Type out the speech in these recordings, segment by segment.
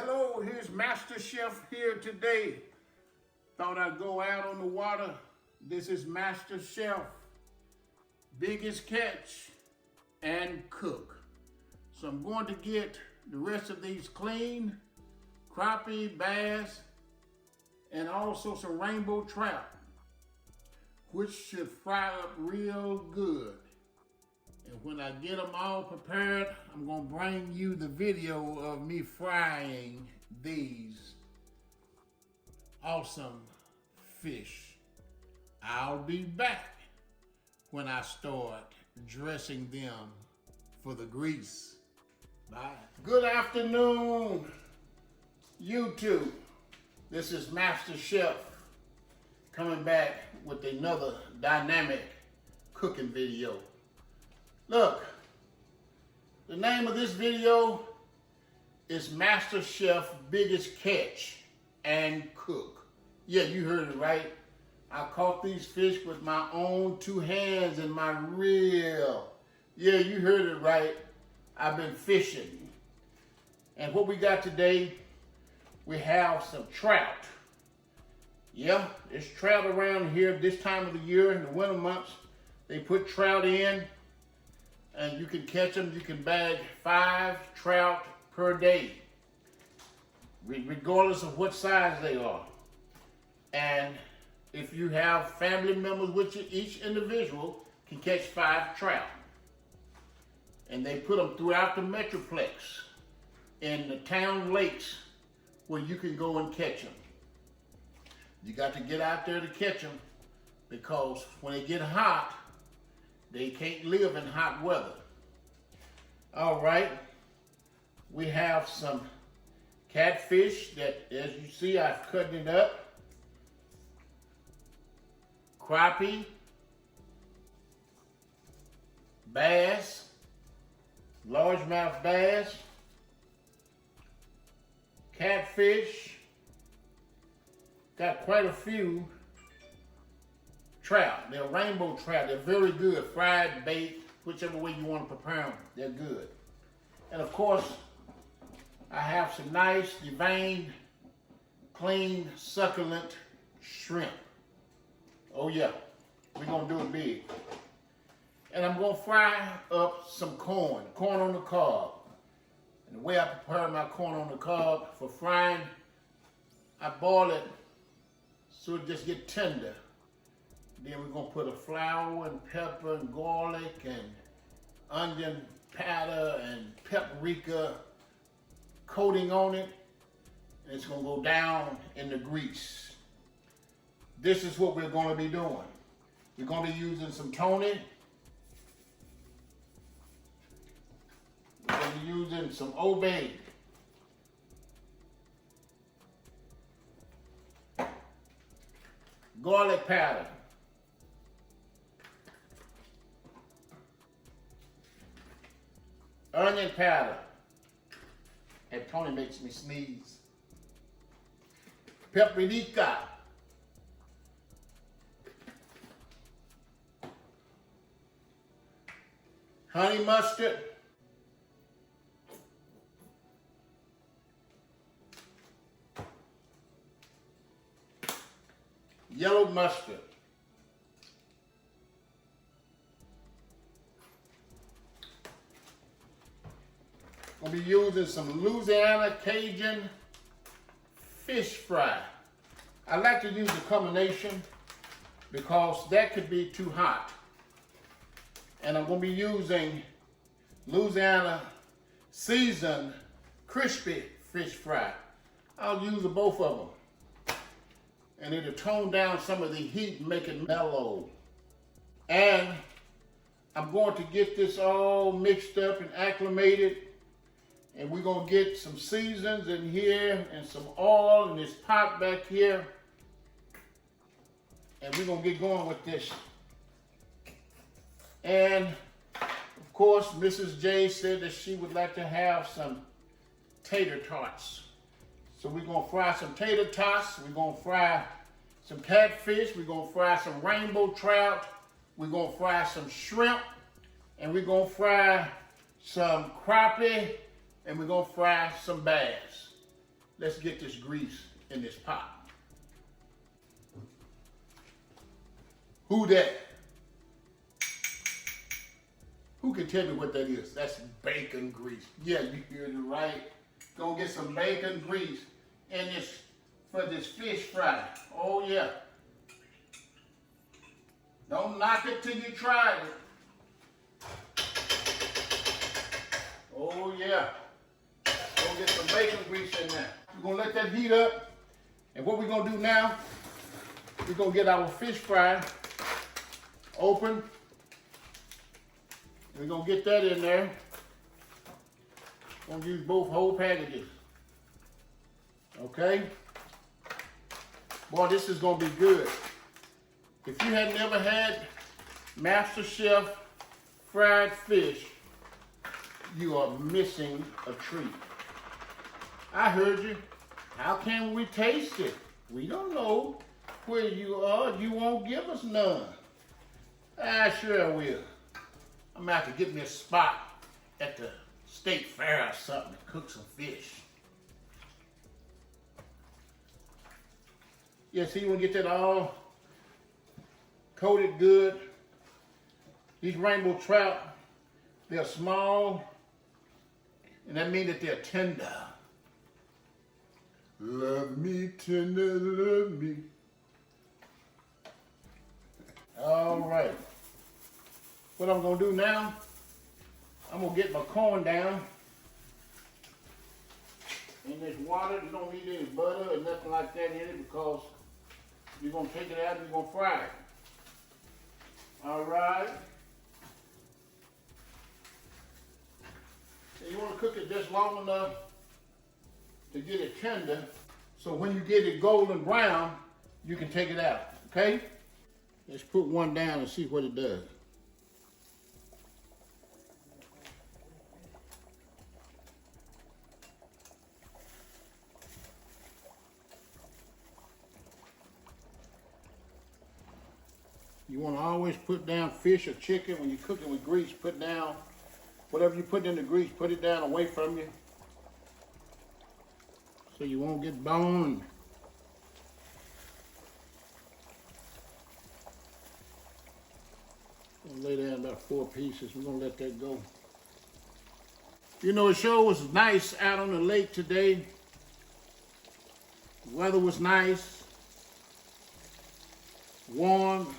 Hello, here's Masterchef here today. Thought I'd go out on the water. This is Masterchef. Biggest catch and cook. So I'm going to get the rest of these clean, crappie, bass, and also some rainbow trout, which should fry up real good. And when I get them all prepared, I'm gonna bring you the video of me frying these awesome fish. I'll be back when I start dressing them for the grease. Bye. Good afternoon, YouTube. This is Masterchef coming back with another dynamic cooking video. Look, the name of this video is Masterchef Biggest Catch and Cook. Yeah, you heard it right. I caught these fish with my own two hands and my reel. Yeah, you heard it right. I've been fishing. And what we got today, we have some trout. Yeah, there's trout around here this time of the year in the winter months. They put trout in. And you can catch them, you can bag 5 trout per day, regardless of what size they are. And if you have family members with you, each individual can catch 5 trout. And they put them throughout the Metroplex in the town lakes where you can go and catch them. You got to get out there to catch them because when they get hot, they can't live in hot weather. All right, we have some catfish that, as you see, I've cut it up. Crappie, bass, largemouth bass, catfish, got quite a few trout. They're rainbow trout. They're very good. Fried, baked, whichever way you want to prepare them, they're good. And of course, I have some nice, deveined, clean, succulent shrimp. Oh yeah, we're gonna do it big. And I'm gonna fry up some corn on the cob. And the way I prepare my corn on the cob for frying, I boil it so it just get tender. Then we're gonna put a flour and pepper and garlic and onion powder and paprika coating on it. And it's gonna go down in the grease. This is what we're gonna be doing. We're gonna be using some Tony. We're gonna be using some Obey. Garlic powder. Onion powder. And Tony makes me sneeze. Paprika. Honey mustard. Yellow mustard. We'll be using some Louisiana Cajun fish fry. I like to use a combination because that could be too hot. And I'm going to be using Louisiana seasoned crispy fish fry. I'll use both of them. And it'll tone down some of the heat and make it mellow. And I'm going to get this all mixed up and acclimated. And we're gonna get some seasons in here and some oil in this pot back here. And we're gonna get going with this. And of course, Mrs. J said that she would like to have some tater tots. So we're gonna fry some tater tots. We're gonna fry some catfish. We're gonna fry some rainbow trout. We're gonna fry some shrimp. And we're gonna fry some crappie. And we're gonna fry some bass. let's get this grease in this pot. Who that? Who can tell me what that is? That's bacon grease. Yeah, you heard it right. Gonna get some bacon grease in this for this fish fry. Oh yeah. Don't knock it till you try it. Oh yeah. Gonna get some bacon grease in there. We're gonna let that heat up. And what we're gonna do now, we're gonna get our fish fry open. We're gonna get that in there. Gonna use both whole packages. Okay? Boy, this is gonna be good. If you had never had Masterchef fried fish, you are missing a treat. I heard you. How can we taste it? We don't know where you are. You won't give us none. I sure will. I'm gonna have to get me a spot at the state fair or something to cook some fish. Yeah, see, you wanna get that all coated good. These rainbow trout, they're small, and that means that they're tender. Love me tender, love me. All right. What I'm gonna do now, I'm gonna get my corn down in this water. You don't need any butter or nothing like that in it because you're gonna take it out and you're gonna fry it. All right. And you wanna cook it just long enough to get it tender, so when you get it golden brown, you can take it out, okay? Let's put one down and see what it does. You want to always put down fish or chicken when you're cooking with grease. Put down whatever you put in the grease, put it down away from you so you won't get burned. I'm gonna lay down about 4 pieces. We're gonna let that go. You know, it sure was nice out on the lake today. The weather was nice, warm,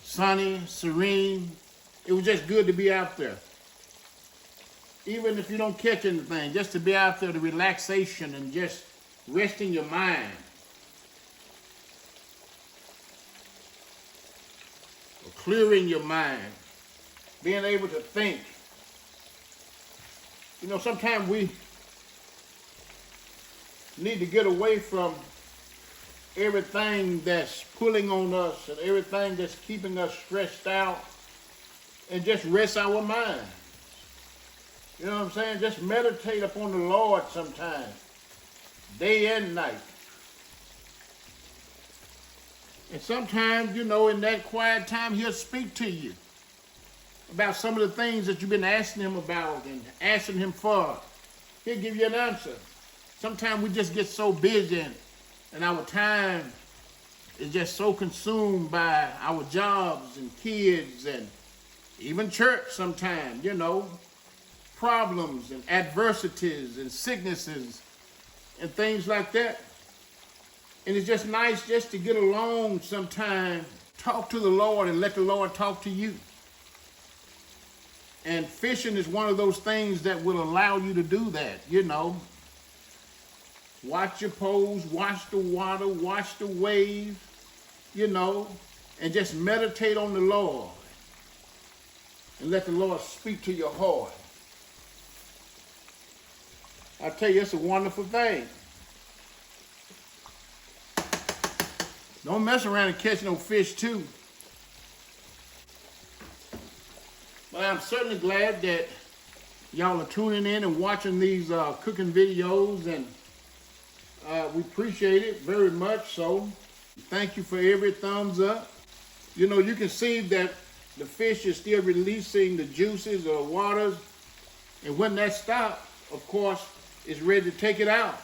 sunny, serene. It was just good to be out there. Even if you don't catch anything, just to be out there, the relaxation and just resting your mind. Or clearing your mind. Being able to think. You know, sometimes we need to get away from everything that's pulling on us and everything that's keeping us stressed out and just rest our mind. You know what I'm saying? Just meditate upon the Lord sometime, day and night. And sometimes, you know, in that quiet time, he'll speak to you about some of the things that you've been asking him about and asking him for. He'll give you an answer. Sometimes we just get so busy and our time is just so consumed by our jobs and kids and even church sometimes, you know. Problems and adversities and sicknesses and things like that. And it's just nice just to get along sometime, talk to the Lord and let the Lord talk to you. And fishing is one of those things that will allow you to do that, you know. Watch your pose, watch the water, watch the wave, you know, and just meditate on the Lord. And let the Lord speak to your heart. I tell you, it's a wonderful thing. Don't mess around and catch no fish too. But I'm certainly glad that y'all are tuning in and watching these cooking videos, and we appreciate it very much so. Thank you for every thumbs up. You know, you can see that the fish is still releasing the juices or waters, and when that stops, of course, it's ready to take it out.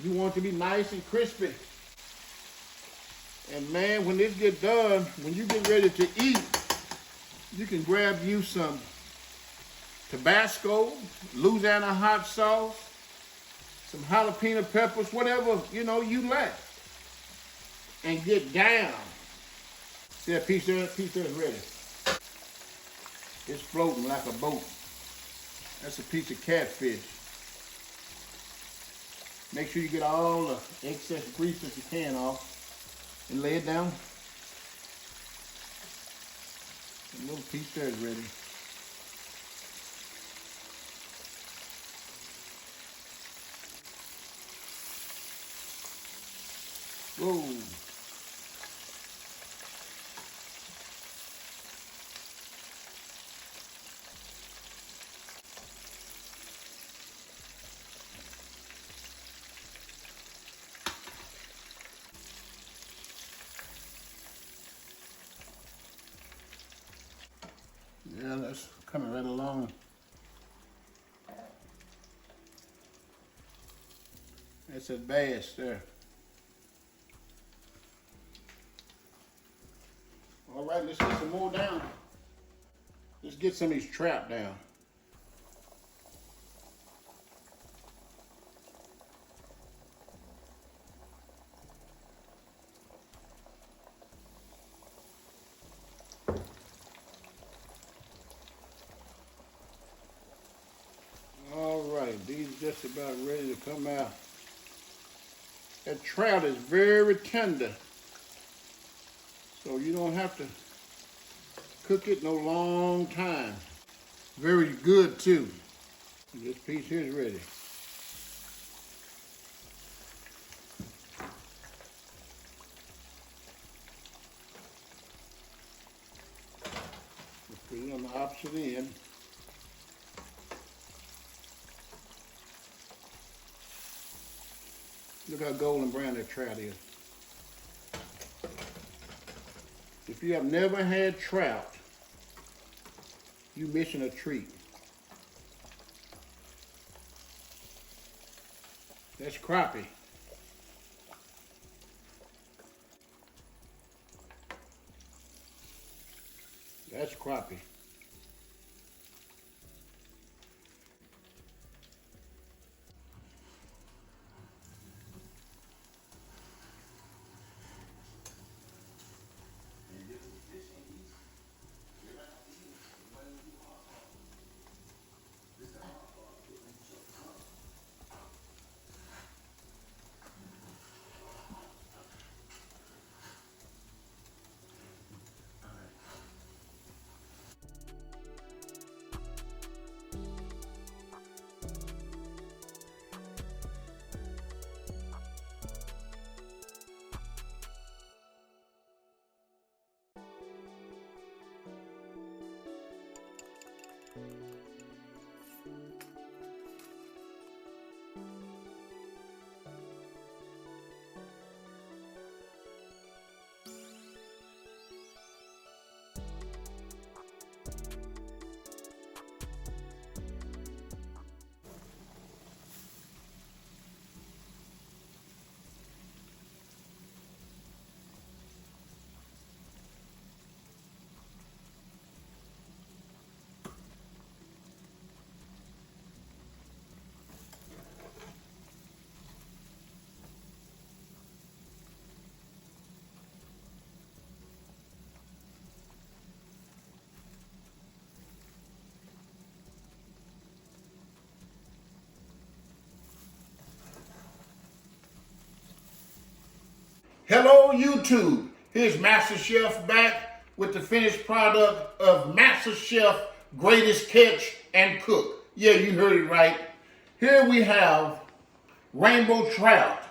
You want it to be nice and crispy. And man, when this gets done, when you get ready to eat, you can grab you some Tabasco, Louisiana hot sauce, some jalapeno peppers, whatever, you know, you like. And get down. See that piece there? That piece there is ready. It's floating like a boat. That's a piece of catfish. Make sure you get all the excess grease that you can off and lay it down. The little piece there is ready. Whoa. Yeah, that's coming right along. That's a bass there. All right, let's get some more down. Let's get some of these trout down. All right, these are just about ready to come out. That trout is very tender, so you don't have to cook it no long time. Very good too. This piece here is ready. Let's put it on the opposite end. Look how golden brown that trout is. If you have never had trout, you're missing a treat. That's crappie. That's crappie. Hello YouTube, here's Masterchef back with the finished product of Masterchef Greatest Catch and Cook. Yeah, you heard it right. Here we have rainbow trout.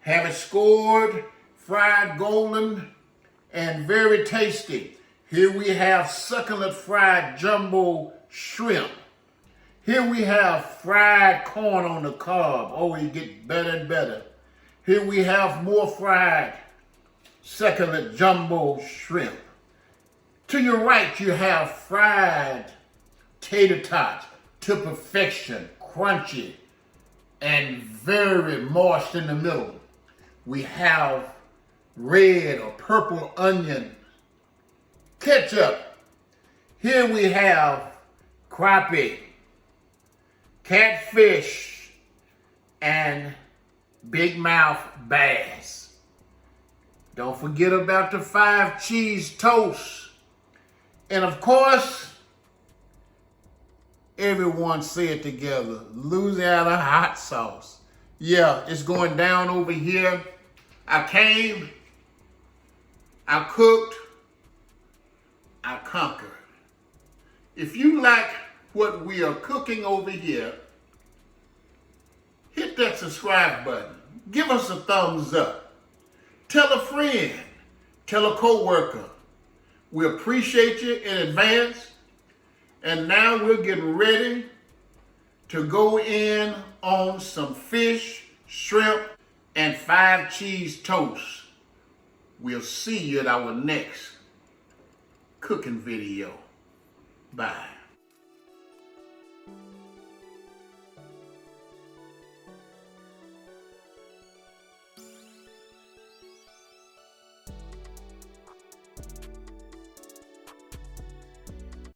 Have it scored, fried golden, and very tasty. Here we have succulent fried jumbo shrimp. Here we have fried corn on the cob. Oh, it gets better and better. Here we have more fried succulent jumbo shrimp. To your right, you have fried tater tots to perfection, crunchy, and very moist in the middle. We have red or purple onion ketchup. Here we have Croppie, Catfish, and big mouth bass. Don't forget about the 5 cheese toast. And of course, everyone say it together, Louisiana hot sauce. Yeah, it's going down over here. I came, I cooked, I conquered. If you like what we are cooking over here, hit that subscribe button. Give us a thumbs up. Tell a friend. Tell a coworker. We appreciate you in advance. And now we're getting ready to go in on some fish, shrimp, and 5 cheese toast. We'll see you at our next cooking video. Bye.